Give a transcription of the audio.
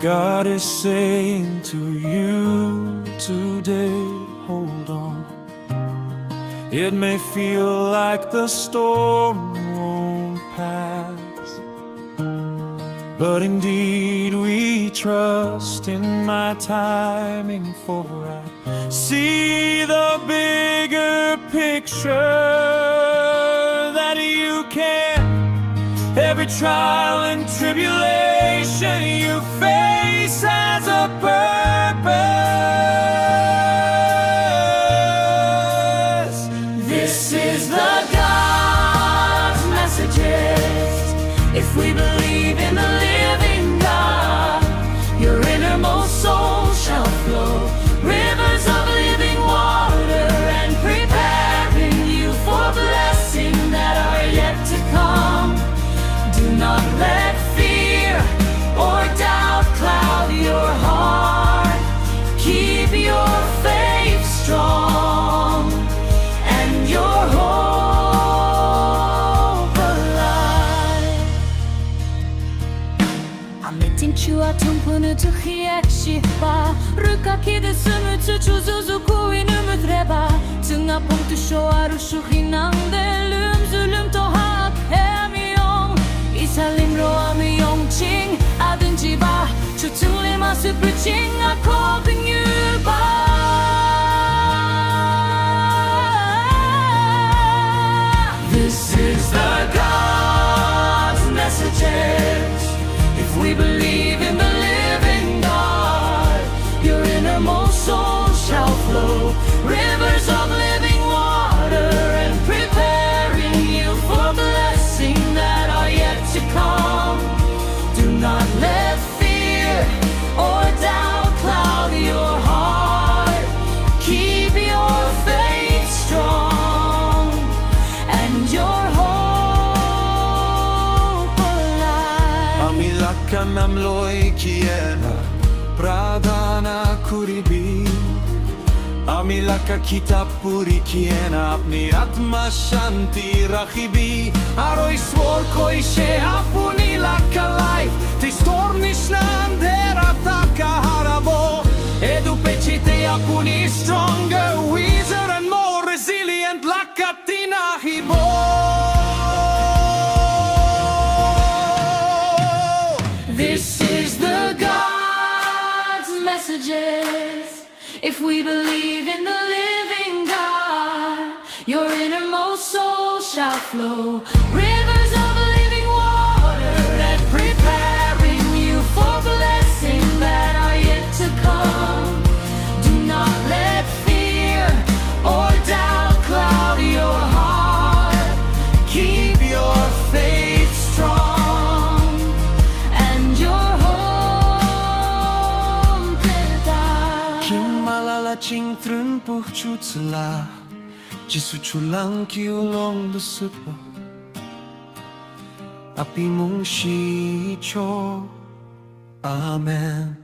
God is saying to you today, hold on. It may feel like the storm won't pass, but indeed we trust in my timing, for I see the bigger picture that you can. Every trial and tribulation you face has a purpose. This is the God's messages. If we believe in the living God, your innermost soul shall flow rivers of living water, and preparing you for blessing that are yet to come. Do not let fear or doubt cloud your heart. Keep your faith strong and your hope alive. Amiting Atungpuhnü tü-kheak shih, Rük-kaki thsümütsü zuzu kuhi müthribah, Tsüng apong tüsho Arushukhi nangde lümzü lümto akheam yong, limro amüyong ching, adünjibah, jutunglim asühpü ching, akok This is the God's messages. If we believe in the living God, your innermost soul shall flow rivers of living water, and preparing you for blessing that are yet to come. Do not let fear or doubt cloud your heart. Keep your faith strong and your hope alive. Amilakan amloy kiena pradana kuribi, Amilaka kita puri kiena apni atma shanti rachibi. Aroi svor koi she apuni laka life, te stornish nangde rataka harabo. Edu pechite apuni stronger, wiser and more resilient lakatina hibo. This is the God's messages. If we believe in the living God, your innermost soul shall flow rivers of living water, and preparing you for blessing that are yet to come. Do not let fear or doubt cloud your heart. Keep your faith strong and your hope alive. Ching trân puh chu tsla, Jisu chulang kiulong luspa, api mong shi cho. Amen.